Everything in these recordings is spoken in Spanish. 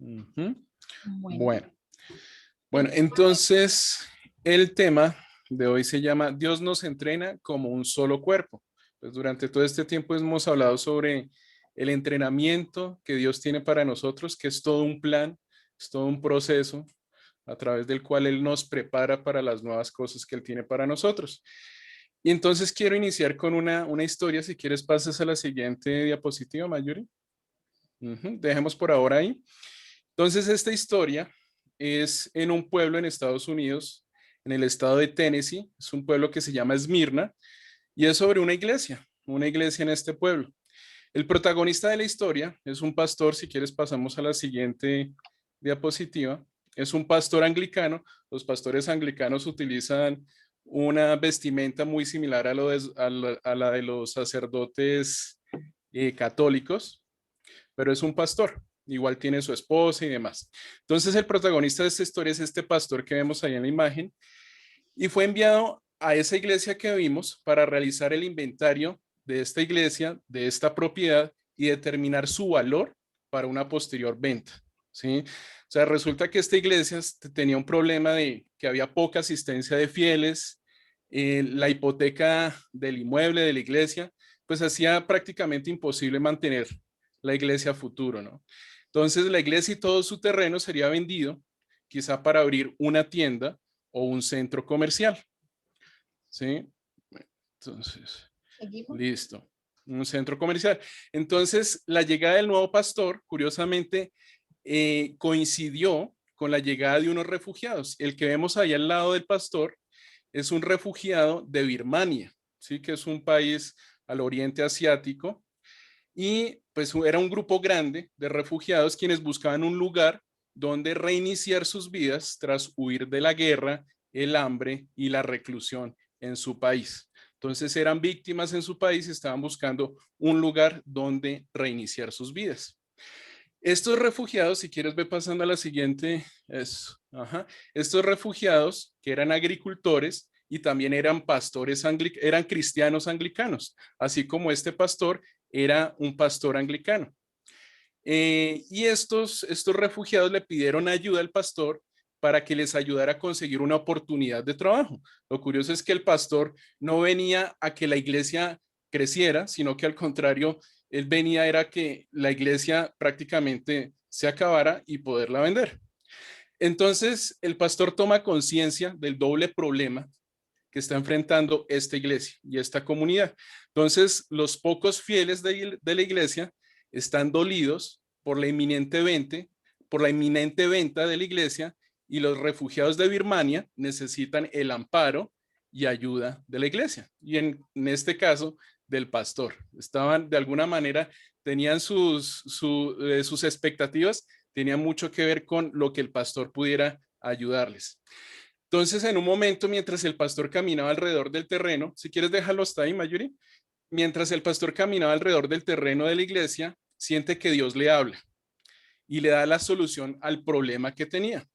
Ujú. Bueno, Bueno, bueno, entonces el tema de hoy se llama Dios nos entrena como un solo cuerpo. Pues durante todo este tiempo hemos hablado sobre el entrenamiento que Dios tiene para nosotros, que es todo un plan, es todo un proceso a través del cual Él nos prepara para las nuevas cosas que Él tiene para nosotros. Y entonces quiero iniciar con una historia. Si quieres, pasas a la siguiente diapositiva, Mayuri. Dejemos por ahora ahí. Entonces, esta historia es en un pueblo en Estados Unidos, en el estado de Tennessee. Es un pueblo que se llama Esmirna y es sobre una iglesia en este pueblo. El protagonista de la historia es un pastor. Si quieres, pasamos a la siguiente diapositiva. Es un pastor anglicano. Los pastores anglicanos utilizan una vestimenta muy similar a la de los sacerdotes católicos, pero es un pastor. Igual tiene su esposa y demás. Entonces, el protagonista de esta historia es este pastor que vemos ahí en la imagen y fue enviado a esa iglesia que vimos para realizar el inventario de esta iglesia, de esta propiedad y determinar su valor para una posterior venta. ¿Sí? O sea, resulta que esta iglesia tenía un problema de que había poca asistencia de fieles, la hipoteca del inmueble de la iglesia, pues hacía prácticamente imposible mantener la iglesia a futuro, ¿no? Entonces la iglesia y todo su terreno sería vendido, quizá para abrir una tienda o un centro comercial, ¿sí? Entonces, seguimos. listo, un centro comercial. Entonces, la llegada del nuevo pastor, curiosamente, coincidió con la llegada de unos refugiados. El que vemos ahí al lado del pastor es un refugiado de Birmania, ¿sí? Que es un país al oriente asiático. Y pues era un grupo grande de refugiados quienes buscaban un lugar donde reiniciar sus vidas tras huir de la guerra, el hambre y la reclusión en su país. Entonces eran víctimas en su país y estaban buscando un lugar donde reiniciar sus vidas. Estos refugiados, si quieres ve pasando a la siguiente, estos refugiados que eran agricultores y también eran pastores, eran cristianos anglicanos, así como este pastor era un pastor anglicano. Y estos refugiados le pidieron ayuda al pastor para que les ayudara a conseguir una oportunidad de trabajo. Lo curioso es que el pastor no venía a que la iglesia creciera, sino que al contrario, él venía era que la iglesia prácticamente se acabara y poderla vender. Entonces, el pastor toma conciencia del doble problema que está enfrentando esta iglesia y esta comunidad. Entonces, los pocos fieles de la iglesia están dolidos por la inminente venta de la iglesia, y los refugiados de Birmania necesitan el amparo y ayuda de la iglesia. Y en este caso, del pastor. Estaban de alguna manera, tenían sus expectativas, tenían mucho que ver con lo que el pastor pudiera ayudarles. Entonces, en un momento, mientras el pastor caminaba alrededor del terreno, si quieres déjalo hasta ahí, Mayuri, mientras el pastor caminaba alrededor del terreno de la iglesia, siente que Dios le habla y le da la solución al problema que tenía.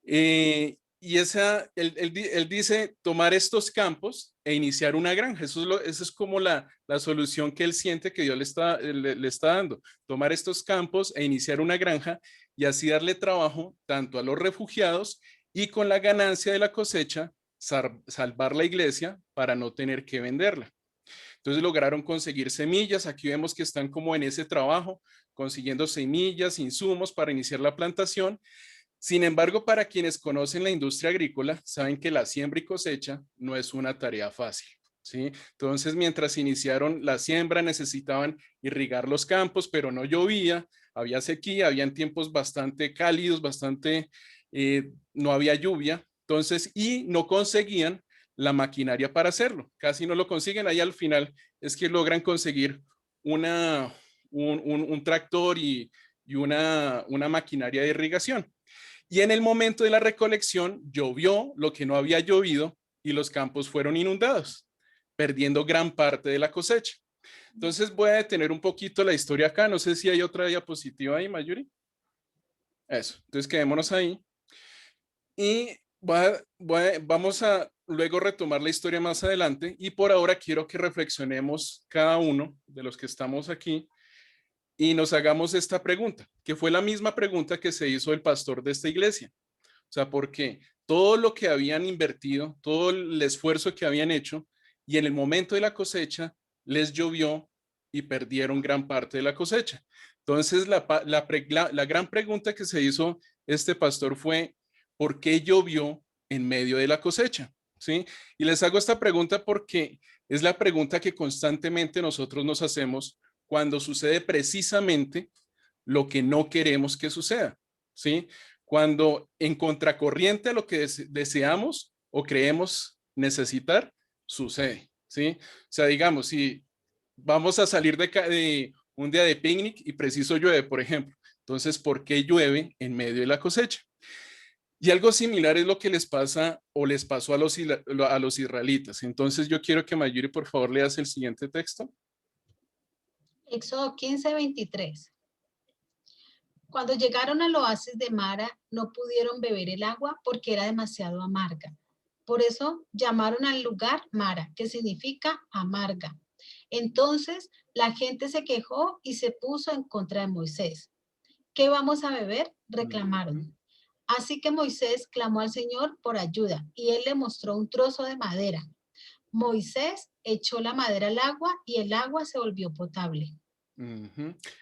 Y él dice tomar estos campos e iniciar una granja. Eso es como la solución que él siente que Dios le está dando. Tomar estos campos e iniciar una granja y así darle trabajo tanto a los refugiados y con la ganancia de la cosecha salvar la iglesia para no tener que venderla. Entonces lograron conseguir semillas. Aquí vemos que están como en ese trabajo, consiguiendo semillas, insumos para iniciar la plantación. Sin embargo, para quienes conocen la industria agrícola, saben que la siembra y cosecha no es una tarea fácil, ¿sí? Entonces, mientras iniciaron la siembra, necesitaban irrigar los campos, pero no llovía, había sequía, habían tiempos bastante cálidos, no había lluvia, entonces, y no conseguían la maquinaria para hacerlo, casi no lo consiguen. Ahí al final es que logran conseguir una, un tractor y una maquinaria de irrigación. Y en el momento de la recolección llovió lo que no había llovido y los campos fueron inundados, perdiendo gran parte de la cosecha. Entonces voy a detener un poquito la historia acá. No sé si hay otra diapositiva ahí, Mayuri. Eso. Entonces quedémonos ahí. Y vamos a luego retomar la historia más adelante. Y por ahora quiero que reflexionemos cada uno de los que estamos aquí y nos hagamos esta pregunta, que fue la misma pregunta que se hizo el pastor de esta iglesia. O sea, porque todo lo que habían invertido, todo el esfuerzo que habían hecho, y en el momento de la cosecha les llovió y perdieron gran parte de la cosecha. Entonces, la gran pregunta que se hizo este pastor fue, ¿por qué llovió en medio de la cosecha? ¿Sí? Y les hago esta pregunta porque es la pregunta que constantemente nosotros nos hacemos cuando sucede precisamente lo que no queremos que suceda. ¿Sí? Cuando en contracorriente a lo que deseamos o creemos necesitar, sucede, ¿sí? O sea, digamos, si vamos a salir de un día de picnic y preciso llueve, por ejemplo, entonces, ¿por qué llueve en medio de la cosecha? Y algo similar es lo que les pasa o les pasó a los israelitas. Entonces, yo quiero que Mayuri, por favor, leas el siguiente texto. Éxodo 15:23. Cuando llegaron al oasis de Mara, no pudieron beber el agua porque era demasiado amarga. Por eso llamaron al lugar Mara, que significa amarga. Entonces la gente se quejó y se puso en contra de Moisés. ¿Qué vamos a beber? Reclamaron. Así que Moisés clamó al Señor por ayuda y él le mostró un trozo de madera. Moisés echó la madera al agua y el agua se volvió potable.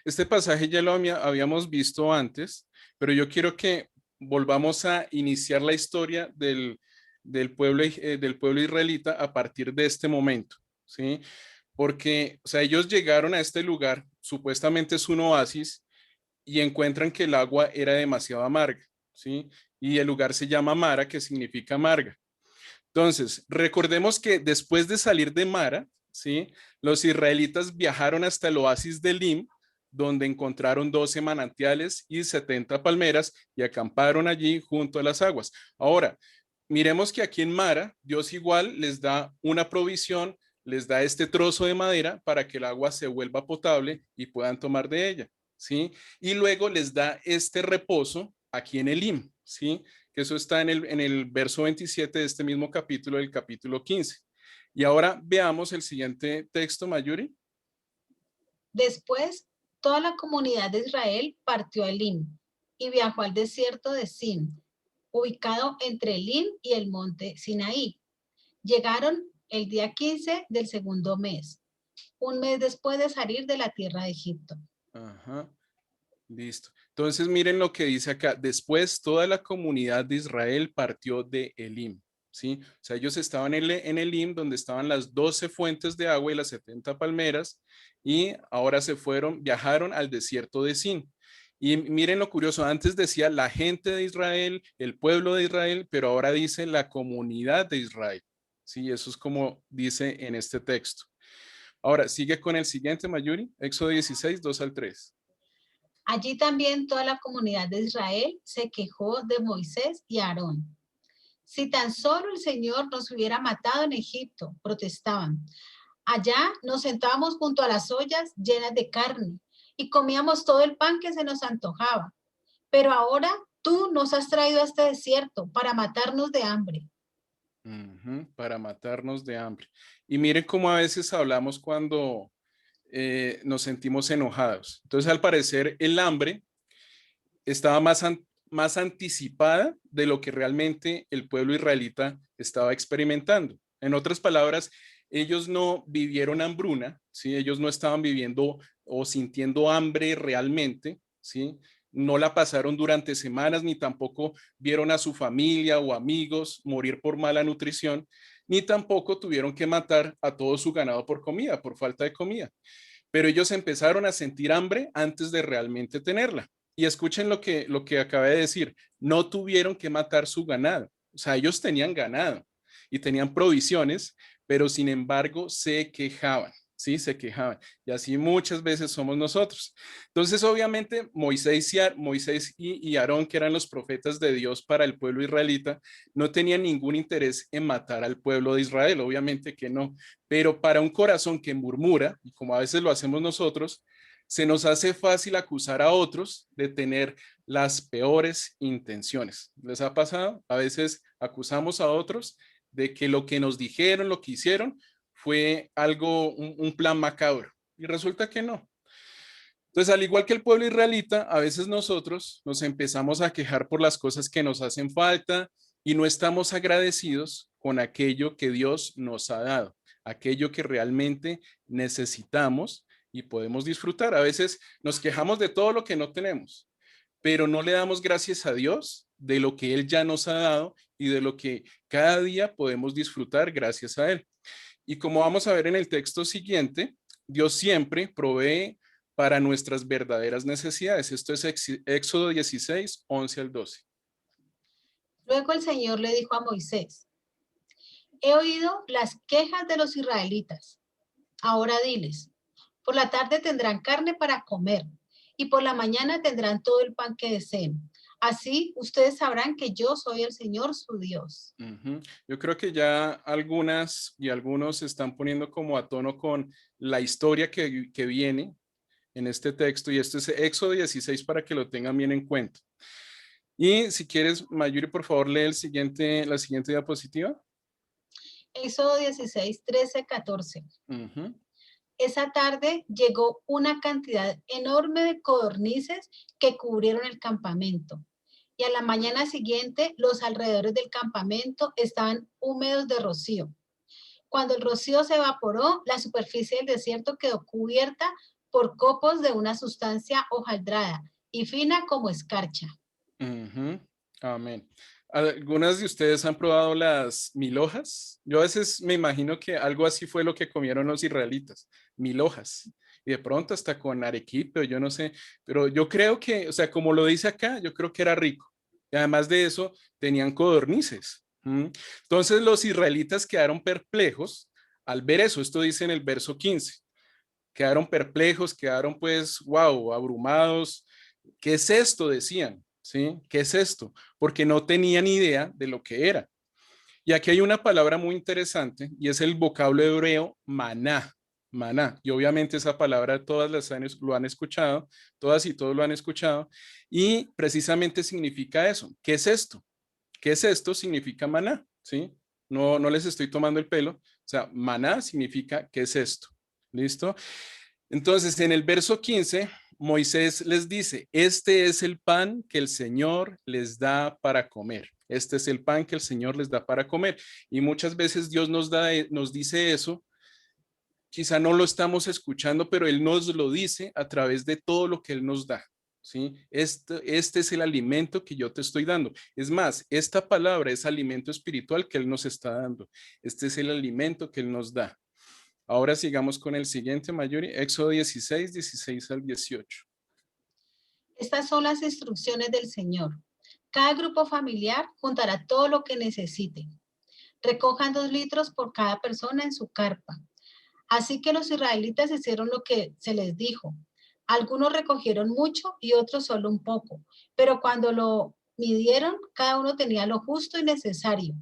Este pasaje ya lo habíamos visto antes, pero yo quiero que volvamos a iniciar la historia del pueblo israelita a partir de este momento, ¿sí? Porque, o sea, ellos llegaron a este lugar, supuestamente es un oasis, y encuentran que el agua era demasiado amarga, ¿sí? Y el lugar se llama Mara, que significa amarga. Entonces, recordemos que después de salir de Mara, ¿sí? Los israelitas viajaron hasta el oasis de Elim, donde encontraron 12 manantiales y 70 palmeras y acamparon allí junto a las aguas. Ahora, miremos que aquí en Mara, Dios igual les da una provisión, les da este trozo de madera para que el agua se vuelva potable y puedan tomar de ella, ¿sí? Y luego les da este reposo aquí en Elim, ¿sí? Que eso está en el verso 27 de este mismo capítulo, del capítulo 15. Y ahora veamos el siguiente texto, Mayuri. Después, toda la comunidad de Israel partió a Elim y viajó al desierto de Sin, ubicado entre Elim y el monte Sinaí. Llegaron el día 15 del segundo mes, un mes después de salir de la tierra de Egipto. Ajá, listo. Entonces miren lo que dice acá. Después toda la comunidad de Israel partió de Elim. ¿Sí? O sea, ellos estaban en Elim, donde estaban las 12 fuentes de agua y las 70 palmeras, y ahora viajaron al desierto de Sin. Y miren lo curioso, antes decía la gente de Israel, el pueblo de Israel, pero ahora dice la comunidad de Israel. Sí, eso es como dice en este texto. Ahora, sigue con el siguiente, Mayuri, Éxodo 16, 2 al 3. Allí también toda la comunidad de Israel se quejó de Moisés y Aarón. Si tan solo el Señor nos hubiera matado en Egipto, protestaban. Allá nos sentábamos junto a las ollas llenas de carne y comíamos todo el pan que se nos antojaba. Pero ahora tú nos has traído a este desierto para matarnos de hambre. Para matarnos de hambre. Y miren cómo a veces hablamos cuando nos sentimos enojados. Entonces, al parecer, el hambre estaba más anticipada de lo que realmente el pueblo israelita estaba experimentando. En otras palabras, ellos no vivieron hambruna, ¿sí? Ellos no estaban viviendo o sintiendo hambre realmente, ¿sí? No la pasaron durante semanas, ni tampoco vieron a su familia o amigos morir por mala nutrición, ni tampoco tuvieron que matar a todo su ganado por comida, por falta de comida. Pero ellos empezaron a sentir hambre antes de realmente tenerla. Y escuchen lo que acabé de decir, no tuvieron que matar su ganado, o sea, ellos tenían ganado y tenían provisiones, pero sin embargo se quejaban, ¿sí? Se quejaban. Y así muchas veces somos nosotros. Entonces, obviamente, Moisés y Aarón, que eran los profetas de Dios para el pueblo israelita, no tenían ningún interés en matar al pueblo de Israel, obviamente que no, pero para un corazón que murmura, y como a veces lo hacemos nosotros, se nos hace fácil acusar a otros de tener las peores intenciones. ¿Les ha pasado? A veces acusamos a otros de que lo que nos dijeron, lo que hicieron, fue algo, un plan macabro. Y resulta que no. Entonces, al igual que el pueblo israelita, a veces nosotros nos empezamos a quejar por las cosas que nos hacen falta y no estamos agradecidos con aquello que Dios nos ha dado, aquello que realmente necesitamos y podemos disfrutar. A veces nos quejamos de todo lo que no tenemos, pero no le damos gracias a Dios de lo que Él ya nos ha dado y de lo que cada día podemos disfrutar gracias a Él. Y como vamos a ver en el texto siguiente, Dios siempre provee para nuestras verdaderas necesidades. Esto es Éxodo 16, 11 al 12. Luego el Señor le dijo a Moisés, he oído las quejas de los israelitas. Ahora diles, por la tarde tendrán carne para comer y por la mañana tendrán todo el pan que deseen. Así ustedes sabrán que yo soy el Señor su Dios. Yo creo que ya algunas y algunos se están poniendo como a tono con la historia que viene en este texto, y esto es Éxodo 16 para que lo tengan bien en cuenta. Y si quieres, Mayuri, por favor, lee la siguiente diapositiva. Éxodo 16, 13, 14. Esa tarde llegó una cantidad enorme de codornices que cubrieron el campamento. Y a la mañana siguiente, los alrededores del campamento estaban húmedos de rocío. Cuando el rocío se evaporó, la superficie del desierto quedó cubierta por copos de una sustancia hojaldrada y fina como escarcha. Amén. ¿Algunas de ustedes han probado las mil hojas? Yo a veces me imagino que algo así fue lo que comieron los israelitas, mil hojas. Y de pronto hasta con arequipe, yo no sé, pero yo creo que, o sea, como lo dice acá, yo creo que era rico. Y además de eso, tenían codornices. Entonces los israelitas quedaron perplejos al ver eso. Esto dice en el verso 15. Quedaron perplejos, quedaron pues, wow, abrumados. ¿Qué es esto? Decían. ¿Sí? ¿Qué es esto? Porque no tenían idea de lo que era. Y aquí hay una palabra muy interesante y es el vocablo hebreo maná. Maná. Y obviamente esa palabra lo han escuchado, todas y todos lo han escuchado. Y precisamente significa eso. ¿Qué es esto? ¿Qué es esto? Significa maná. ¿Sí? No les estoy tomando el pelo. O sea, maná significa ¿qué es esto? ¿Listo? Entonces, en el verso 15, Moisés les dice, este es el pan que el Señor les da para comer. Este es el pan que el Señor les da para comer. Y muchas veces Dios nos dice eso. Quizá no lo estamos escuchando, pero Él nos lo dice a través de todo lo que Él nos da. ¿Sí? Este es el alimento que yo te estoy dando. Es más, esta palabra es alimento espiritual que Él nos está dando. Este es el alimento que Él nos da. Ahora sigamos con el siguiente, Mayuri, Éxodo 16, 16 al 18. Estas son las instrucciones del Señor. Cada grupo familiar juntará todo lo que necesite. Recojan 2 litros por cada persona en su carpa. Así que los israelitas hicieron lo que se les dijo. Algunos recogieron mucho y otros solo un poco, pero cuando lo midieron, cada uno tenía lo justo y necesario.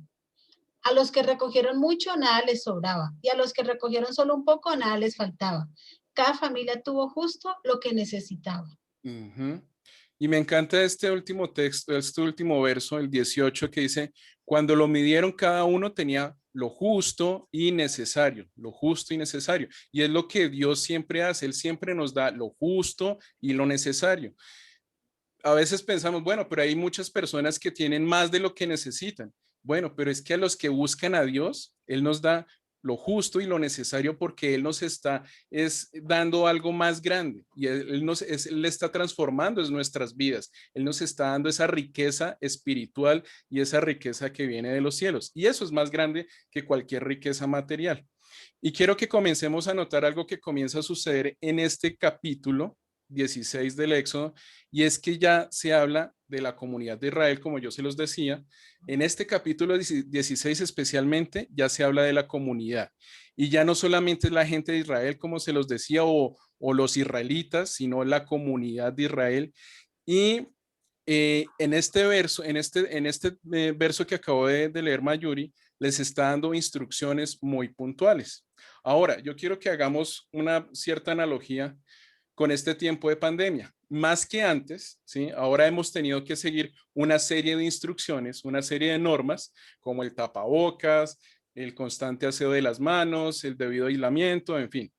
A los que recogieron mucho, nada les sobraba, y a los que recogieron solo un poco, nada les faltaba. Cada familia tuvo justo lo que necesitaba. Y me encanta este último texto, este último verso, el 18, que dice, cuando lo midieron cada uno tenía lo justo y necesario, lo justo y necesario. Y es lo que Dios siempre hace, Él siempre nos da lo justo y lo necesario. A veces pensamos, bueno, pero hay muchas personas que tienen más de lo que necesitan. Bueno, pero es que a los que buscan a Dios, Él nos da lo justo y lo necesario porque Él nos está dando algo más grande y Él está transformando en nuestras vidas. Él nos está dando esa riqueza espiritual y esa riqueza que viene de los cielos. Y eso es más grande que cualquier riqueza material. Y quiero que comencemos a notar algo que comienza a suceder en este capítulo 16 del Éxodo, y es que ya se habla de la comunidad de Israel, como yo se los decía. En este capítulo 16 especialmente ya se habla de la comunidad, y ya no solamente es la gente de Israel, como se los decía, o los israelitas, sino la comunidad de Israel. Y en este verso, verso que acabo de leer Mayuri, les está dando instrucciones muy puntuales. Ahora, yo quiero que hagamos una cierta analogía con este tiempo de pandemia. Más que antes, ¿sí? Ahora hemos tenido que seguir una serie de instrucciones, una serie de normas, como el tapabocas, el constante aseo de las manos, el debido aislamiento, en fin.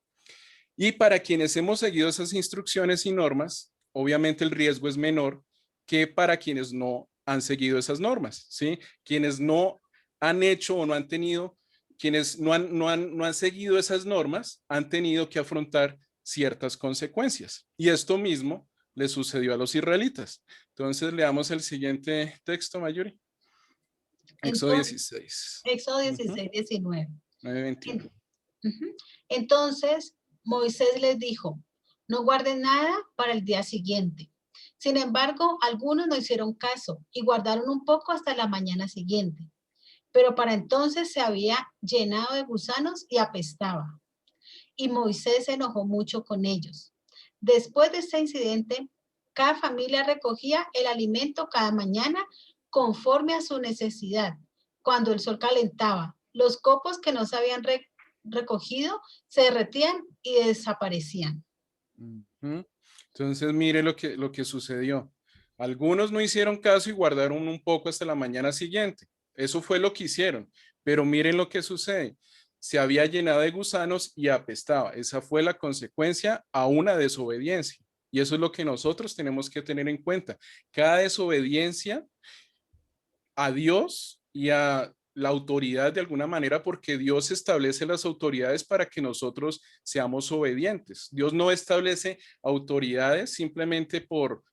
Y para quienes hemos seguido esas instrucciones y normas, obviamente el riesgo es menor que para quienes no han seguido esas normas, ¿sí? Quienes no han hecho o no han tenido, quienes no han seguido esas normas, han tenido que afrontar ciertas consecuencias. Y esto mismo le sucedió a los israelitas. Entonces, leamos el siguiente texto, Mayuri. Éxodo Entonces, 16. Éxodo Ujú, 16, 19. 9:21. En- Ujú. Entonces Moisés les dijo, no guarden nada para el día siguiente. Sin embargo, algunos no hicieron caso y guardaron un poco hasta la mañana siguiente. Pero para entonces se había llenado de gusanos y apestaba. Y Moisés se enojó mucho con ellos. Después de este incidente, cada familia recogía el alimento cada mañana conforme a su necesidad. Cuando el sol calentaba, los copos que no se habían recogido se derretían y desaparecían. Ujú. Entonces, mire lo que sucedió. Algunos no hicieron caso y guardaron un poco hasta la mañana siguiente. Eso fue lo que hicieron. Pero miren lo que sucede. Se había llenado de gusanos y apestaba. Esa fue la consecuencia a una desobediencia. Y eso es lo que nosotros tenemos que tener en cuenta. Cada desobediencia a Dios y a la autoridad de alguna manera, porque Dios establece las autoridades para que nosotros seamos obedientes. Dios no establece autoridades simplemente por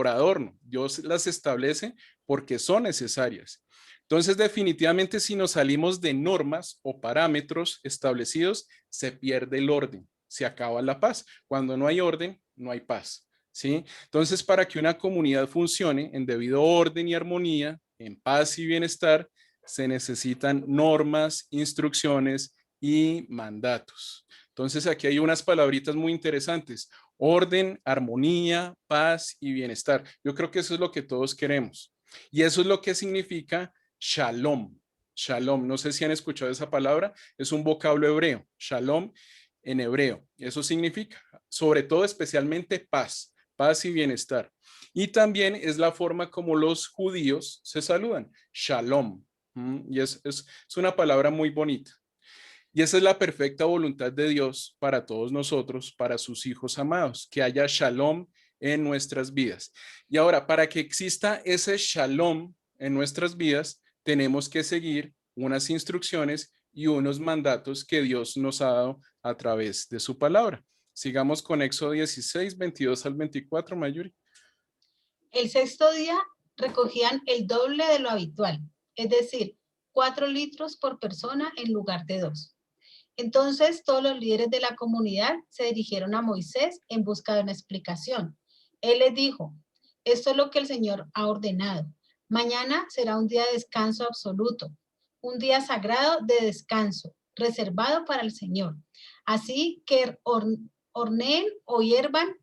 adorno. Dios las establece porque son necesarias. Entonces, definitivamente, si nos salimos de normas o parámetros establecidos, se pierde el orden, se acaba la paz. Cuando no hay orden, no hay paz. ¿Sí? Entonces, para que una comunidad funcione en debido orden y armonía, en paz y bienestar, se necesitan normas, instrucciones y mandatos. Entonces, aquí hay unas palabritas muy interesantes: orden, armonía, paz y bienestar. Yo creo que eso es lo que todos queremos. Y eso es lo que significa shalom. Shalom, no sé si han escuchado esa palabra, es un vocablo hebreo, shalom en hebreo. Eso significa, sobre todo, especialmente paz, paz y bienestar. Y también es la forma como los judíos se saludan, shalom. Y es una palabra muy bonita. Y esa es la perfecta voluntad de Dios para todos nosotros, para sus hijos amados, que haya shalom en nuestras vidas. Y ahora, para que exista ese shalom en nuestras vidas, tenemos que seguir unas instrucciones y unos mandatos que Dios nos ha dado a través de su palabra. Sigamos con Éxodo 16, 22 al 24, Mayuri. El sexto día recogían el doble de lo habitual, es decir, 4 litros por persona en lugar de 2. Entonces todos los líderes de la comunidad se dirigieron a Moisés en busca de una explicación. Él les dijo, esto es lo que el Señor ha ordenado. Mañana será un día de descanso absoluto, un día sagrado de descanso, reservado para el Señor. Así que horneen o hiervan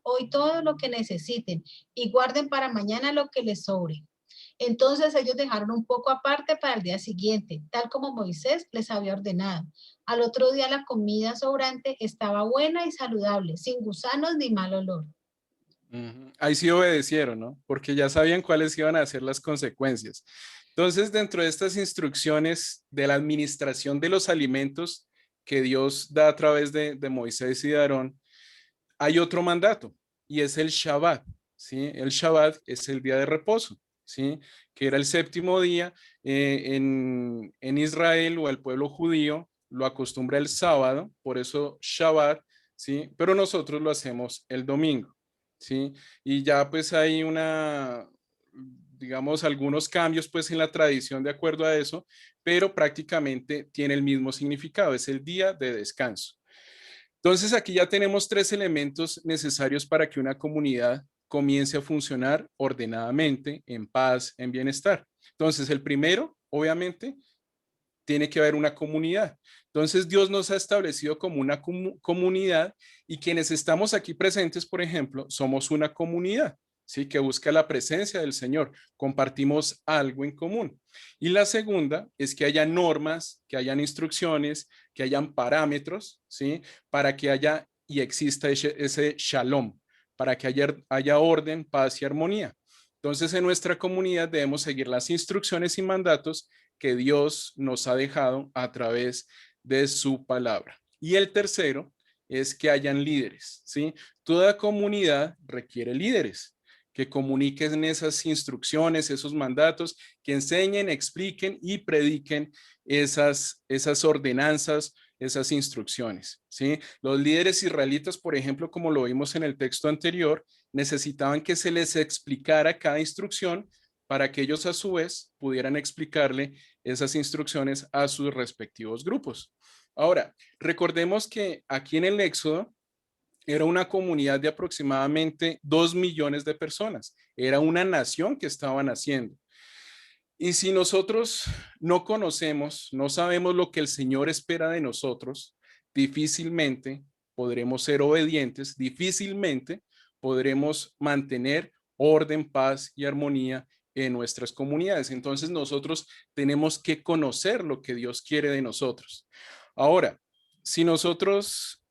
hoy todo lo que necesiten y guarden para mañana lo que les sobre. Entonces ellos dejaron un poco aparte para el día siguiente, tal como Moisés les había ordenado. Al otro día la comida sobrante estaba buena y saludable, sin gusanos ni mal olor. Ahí sí obedecieron, ¿no? Porque ya sabían cuáles iban a ser las consecuencias. Entonces, dentro de estas instrucciones de la administración de los alimentos que Dios da a través de Moisés y de Aarón, hay otro mandato y es el Shabbat, ¿sí? El Shabbat es el día de reposo, ¿sí? Que era el séptimo día en Israel, o el pueblo judío lo acostumbra el sábado, por eso Shabbat, ¿sí? Pero nosotros lo hacemos el domingo, ¿sí? Y ya pues hay digamos, algunos cambios pues en la tradición de acuerdo a eso, pero prácticamente tiene el mismo significado, es el día de descanso. Entonces aquí ya tenemos tres elementos necesarios para que una comunidad comience a funcionar ordenadamente, en paz, en bienestar. Entonces el primero, obviamente, tiene que haber una comunidad. Entonces Dios nos ha establecido como una comunidad, y quienes estamos aquí presentes, por ejemplo, somos una comunidad, ¿sí? Que busca la presencia del Señor. Compartimos algo en común. Y la segunda es que haya normas, que hayan instrucciones, que hayan parámetros, ¿sí? Para que haya y exista ese shalom, para que haya orden, paz y armonía. Entonces, en nuestra comunidad debemos seguir las instrucciones y mandatos que Dios nos ha dejado a través de su palabra. Y el tercero es que hayan líderes, ¿sí? Toda comunidad requiere líderes que comuniquen esas instrucciones, esos mandatos, que enseñen, expliquen y prediquen esas ordenanzas, esas instrucciones, ¿sí? Los líderes israelitas, por ejemplo, como lo vimos en el texto anterior, necesitaban que se les explicara cada instrucción para que ellos a su vez pudieran explicarle esas instrucciones a sus respectivos grupos. Ahora, recordemos que aquí en el Éxodo era una comunidad de aproximadamente 2 millones de personas. Era una nación que estaban haciendo. Y si nosotros no conocemos, no sabemos lo que el Señor espera de nosotros, difícilmente podremos ser obedientes, difícilmente podremos mantener orden, paz y armonía en nuestras comunidades. Entonces nosotros tenemos que conocer lo que Dios quiere de nosotros. Ahora, si nosotros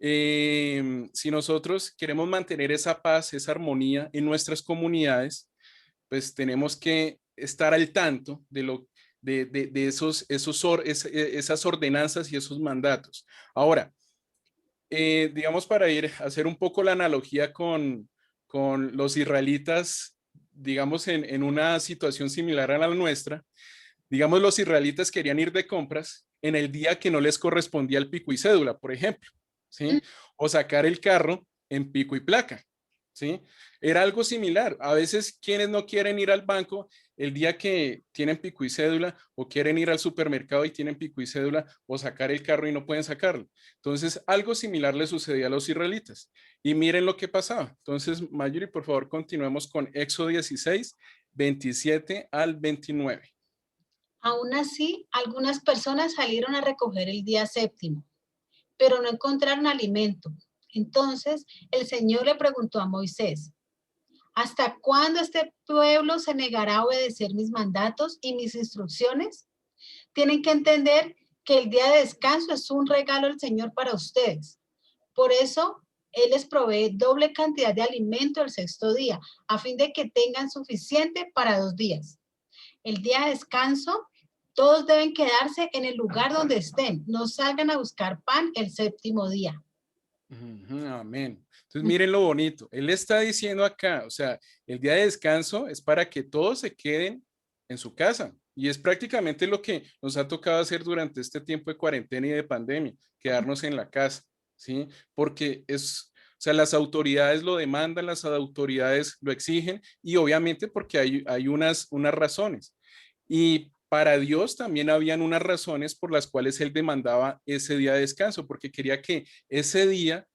si nosotros queremos mantener esa paz, esa armonía en nuestras comunidades, pues tenemos que estar al tanto de esas ordenanzas y esos mandatos. Ahora, digamos, para ir a hacer un poco la analogía con los israelitas, digamos, en una situación similar a la nuestra, digamos, los israelitas querían ir de compras en el día que no les correspondía el pico y cédula, por ejemplo, ¿sí? O sacar el carro en pico y placa, ¿sí? Era algo similar. A veces quienes no quieren ir al banco el día que tienen pico y cédula o quieren ir al supermercado y tienen pico y cédula o sacar el carro y no pueden sacarlo. Entonces, algo similar le sucedía a los israelitas. Y miren lo que pasaba. Entonces, Mayuri, por favor, continuemos con Éxodo 16, 27 al 29. Aún así, algunas personas salieron a recoger el día séptimo, pero no encontraron alimento. Entonces el Señor le preguntó a Moisés, ¿hasta cuándo este pueblo se negará a obedecer mis mandatos y mis instrucciones? Tienen que entender que el día de descanso es un regalo del Señor para ustedes. Por eso, Él les provee doble cantidad de alimento el sexto día, a fin de que tengan suficiente para 2 días. El día de descanso, todos deben quedarse en el lugar donde estén. No salgan a buscar pan el séptimo día. Amén. Entonces miren lo bonito. Él está diciendo acá, o sea, el día de descanso es para que todos se queden en su casa. Y es prácticamente lo que nos ha tocado hacer durante este tiempo de cuarentena y de pandemia, quedarnos en la casa, ¿sí? Porque o sea, las autoridades lo demandan, las autoridades lo exigen y obviamente porque hay unas razones. Y para Dios también habían unas razones por las cuales Él demandaba ese día de descanso, porque quería que ese día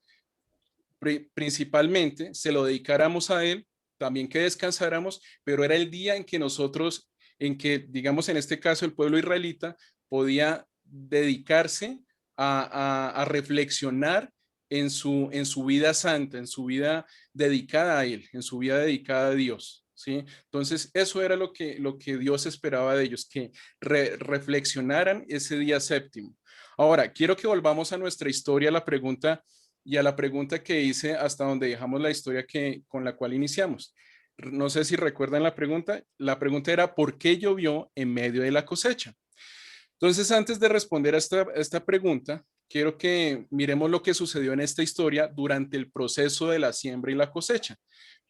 principalmente se lo dedicáramos a Él, también que descansáramos, pero era el día en que nosotros, en que, digamos, en este caso, el pueblo israelita podía dedicarse a reflexionar en su vida santa, en su vida dedicada a Él, en su vida dedicada a Dios. ¿Sí? Entonces, eso era lo que Dios esperaba de ellos, que reflexionaran ese día séptimo. Ahora, quiero que volvamos a nuestra historia, la pregunta y a la pregunta que hice hasta donde dejamos la historia con la cual iniciamos. No sé si recuerdan la pregunta. La pregunta era, ¿por qué llovió en medio de la cosecha? Entonces, antes de responder a esta pregunta, quiero que miremos lo que sucedió en esta historia durante el proceso de la siembra y la cosecha.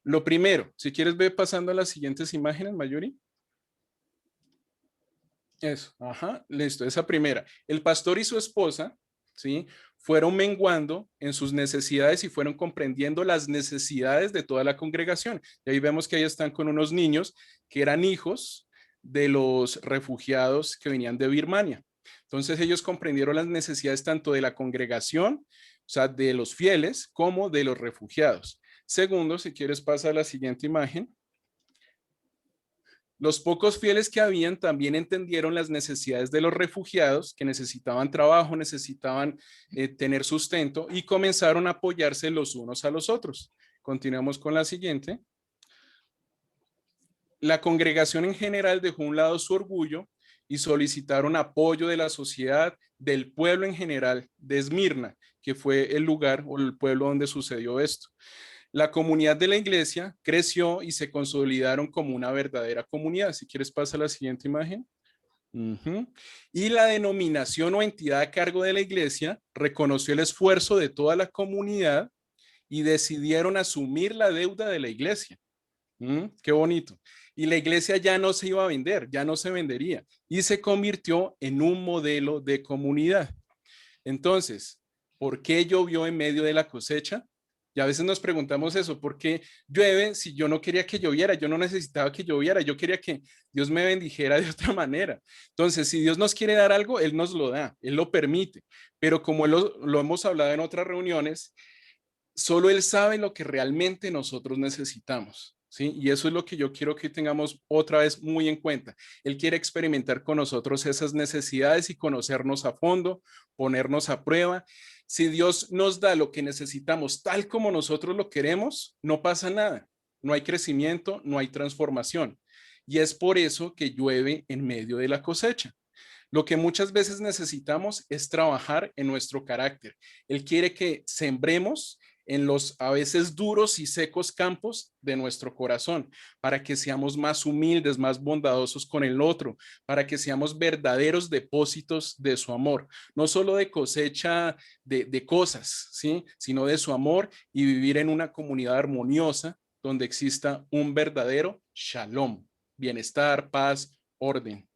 Lo primero, si quieres ver pasando a las siguientes imágenes, Mayuri. Eso, ajá, listo, esa primera. El pastor y su esposa, ¿sí? Fueron menguando en sus necesidades y fueron comprendiendo las necesidades de toda la congregación. Y ahí vemos que ahí están con unos niños que eran hijos de los refugiados que venían de Birmania. Entonces ellos comprendieron las necesidades tanto de la congregación, o sea, de los fieles, como de los refugiados. Segundo, si quieres pasa a la siguiente imagen. Los pocos fieles que habían también entendieron las necesidades de los refugiados, que necesitaban trabajo, necesitaban tener sustento y comenzaron a apoyarse los unos a los otros. Continuamos con la siguiente. La congregación en general dejó a un lado su orgullo y solicitaron apoyo de la sociedad, del pueblo en general, de Esmirna, que fue el lugar o el pueblo donde sucedió esto. La comunidad de la iglesia creció y se consolidaron como una verdadera comunidad. Si quieres, pasa a la siguiente imagen. Ujú. Y la denominación o entidad a cargo de la iglesia reconoció el esfuerzo de toda la comunidad y decidieron asumir la deuda de la iglesia. Qué bonito. Y la iglesia ya no se iba a vender, ya no se vendería y se convirtió en un modelo de comunidad. Entonces, ¿por qué llovió en medio de la cosecha? Y a veces nos preguntamos eso, ¿por qué llueve si yo no quería que lloviera? Yo no necesitaba que lloviera, yo quería que Dios me bendijera de otra manera. Entonces, si Dios nos quiere dar algo, Él nos lo da, Él lo permite. Pero como lo hemos hablado en otras reuniones, solo Él sabe lo que realmente nosotros necesitamos. ¿Sí? Y eso es lo que yo quiero que tengamos otra vez muy en cuenta. Él quiere experimentar con nosotros esas necesidades y conocernos a fondo, ponernos a prueba. Si Dios nos da lo que necesitamos tal como nosotros lo queremos, no pasa nada. No hay crecimiento, no hay transformación. Y es por eso que llueve en medio de la cosecha. Lo que muchas veces necesitamos es trabajar en nuestro carácter. Él quiere que sembremos en los a veces duros y secos campos de nuestro corazón, para que seamos más humildes, más bondadosos con el otro, para que seamos verdaderos depósitos de su amor, no solo de cosecha de cosas, ¿sí? Sino de su amor y vivir en una comunidad armoniosa donde exista un verdadero shalom, bienestar, paz, orden.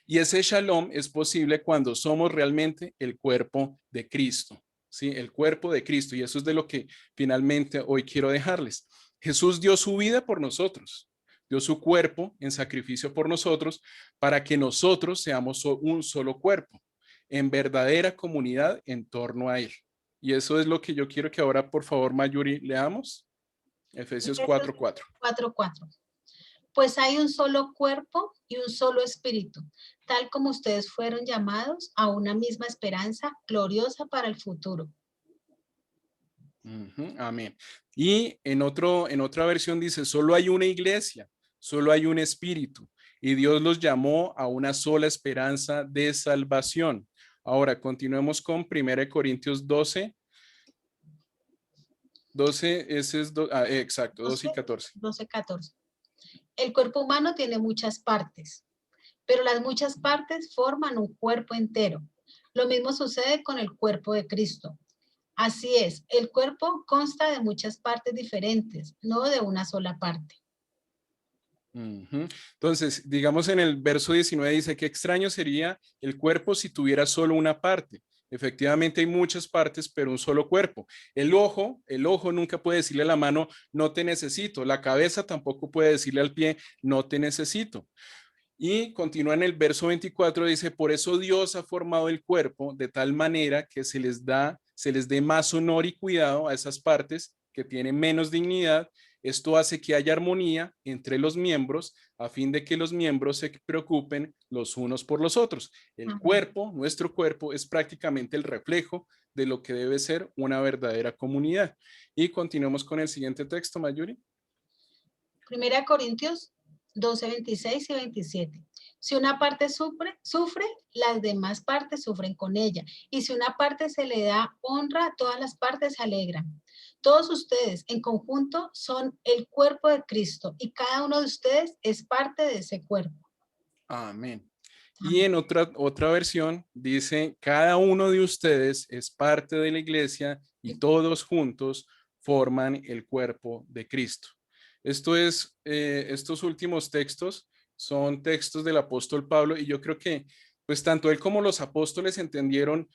Y ese shalom es posible cuando somos realmente el cuerpo de Cristo, ¿sí? El cuerpo de Cristo. Y eso es de lo que finalmente hoy quiero dejarles. Jesús dio su vida por nosotros, dio su cuerpo en sacrificio por nosotros para que nosotros seamos un solo cuerpo, en verdadera comunidad en torno a Él. Y eso es lo que yo quiero que ahora, por favor, Mayuri, leamos. Efesios Efesios 4:4. 4:4. Pues hay un solo cuerpo y un solo espíritu, tal como ustedes fueron llamados a una misma esperanza gloriosa para el futuro. Amén. Y en otra versión dice, solo hay una iglesia, solo hay un espíritu, y Dios los llamó a una sola esperanza de salvación. Ahora, continuemos con 1 Corintios 12, ese es, exacto, 12 y 14. 12:14. El cuerpo humano tiene muchas partes, pero las muchas partes forman un cuerpo entero. Lo mismo sucede con el cuerpo de Cristo. Así es, el cuerpo consta de muchas partes diferentes, no de una sola parte. Entonces, digamos en el verso 19 dice, qué extraño sería el cuerpo si tuviera solo una parte. Efectivamente hay muchas partes, pero un solo cuerpo. El ojo nunca puede decirle a la mano, no te necesito. La cabeza tampoco puede decirle al pie, no te necesito. Y continúa en el verso 24, dice, por eso Dios ha formado el cuerpo de tal manera que se les dé más honor y cuidado a esas partes que tienen menos dignidad. Esto hace que haya armonía entre los miembros a fin de que los miembros se preocupen los unos por los otros. El Amén. cuerpo, nuestro cuerpo, es prácticamente el reflejo de lo que debe ser una verdadera comunidad. Y continuamos con el siguiente texto, Mayuri. Primera Corintios 12, 26 y 27. Si una parte sufre, las demás partes sufren con ella. Y si una parte se le da honra, todas las partes se alegran. Todos ustedes en conjunto son el cuerpo de Cristo y cada uno de ustedes es parte de ese cuerpo. Amén. Y Amén. en otra versión dice, cada uno de ustedes es parte de la iglesia y todos juntos forman el cuerpo de Cristo. Estos últimos textos son textos del apóstol Pablo y yo creo que pues tanto él como los apóstoles entendieron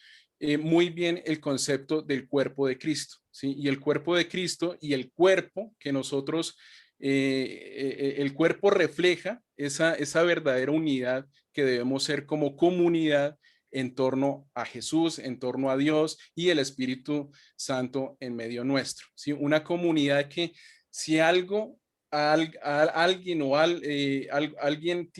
muy bien el concepto del cuerpo de Cristo, ¿sí? Y el cuerpo de Cristo y el cuerpo que nosotros, el cuerpo refleja esa verdadera unidad que debemos ser como comunidad en torno a Jesús, en torno a Dios y el Espíritu Santo en medio nuestro, ¿sí? Una comunidad que si algo alguien o alguien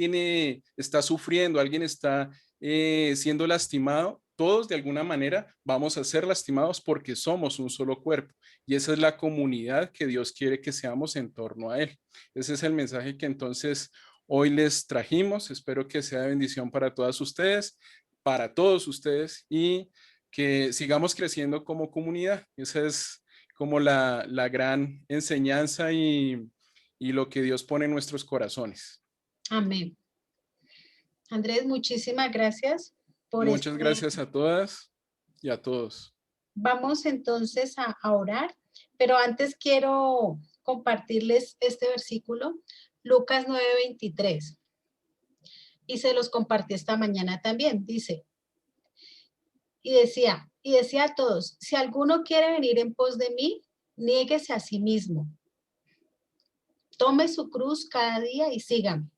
está sufriendo, alguien está siendo lastimado, todos de alguna manera vamos a ser lastimados porque somos un solo cuerpo y esa es la comunidad que Dios quiere que seamos en torno a Él. Ese es el mensaje que entonces hoy les trajimos. Espero que sea de bendición para todas ustedes, para todos ustedes y que sigamos creciendo como comunidad. Esa es como la gran enseñanza y lo que Dios pone en nuestros corazones. Amén. Andrés, muchísimas gracias por Muchas este. gracias a todas y a todos. Vamos entonces a orar, pero antes quiero compartirles este versículo, Lucas 9:23, y se los compartí esta mañana también. Dice, y decía a todos, si alguno quiere venir en pos de mí, niéguese a sí mismo, tome su cruz cada día y sígame,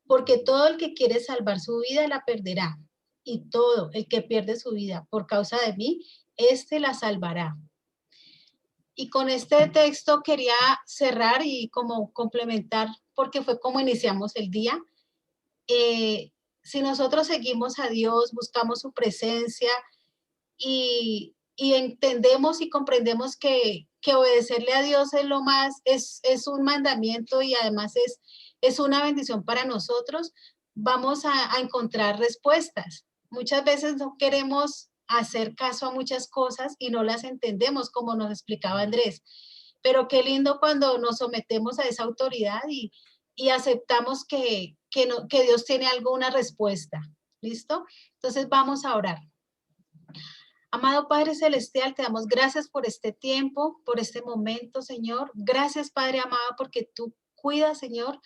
porque todo el que quiere salvar su vida la perderá, y todo el que pierde su vida por causa de mí, éste la salvará. Y con este texto quería cerrar y como complementar, porque fue como iniciamos el día. Si nosotros seguimos a Dios, buscamos su presencia y entendemos y comprendemos que obedecerle a Dios es lo más, es un mandamiento y además es una bendición para nosotros, vamos a encontrar respuestas. Muchas veces no queremos hacer caso a muchas cosas y no las entendemos, como nos explicaba Andrés. Pero qué lindo cuando nos sometemos a esa autoridad y aceptamos que Dios tiene alguna respuesta. ¿Listo? Entonces vamos a orar. Amado Padre Celestial, te damos gracias por este tiempo, por este momento, Señor. Gracias, Padre amado, porque tú cuidas, Señor,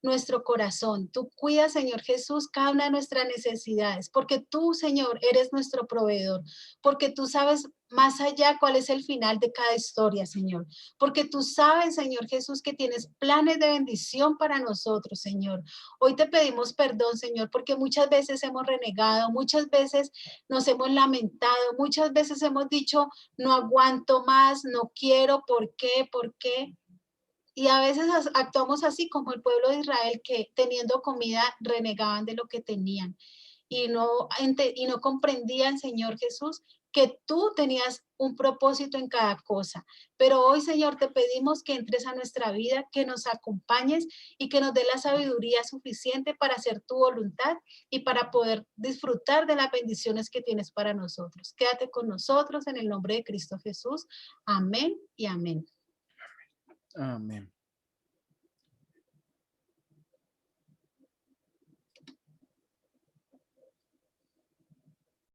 nuestro corazón. Tú cuidas, Señor Jesús, cada una de nuestras necesidades, porque tú, Señor, eres nuestro proveedor, porque tú sabes más allá cuál es el final de cada historia, Señor, porque tú sabes, Señor Jesús, que tienes planes de bendición para nosotros, Señor. Hoy te pedimos perdón, Señor, porque muchas veces hemos renegado, muchas veces nos hemos lamentado, muchas veces hemos dicho, no aguanto más, no quiero, ¿por qué? ¿Por qué? Y a veces actuamos así como el pueblo de Israel que teniendo comida renegaban de lo que tenían y no comprendían, Señor Jesús, que tú tenías un propósito en cada cosa. Pero hoy, Señor, te pedimos que entres a nuestra vida, que nos acompañes y que nos dé la sabiduría suficiente para hacer tu voluntad y para poder disfrutar de las bendiciones que tienes para nosotros. Quédate con nosotros en el nombre de Cristo Jesús. Amén y amén. Amén.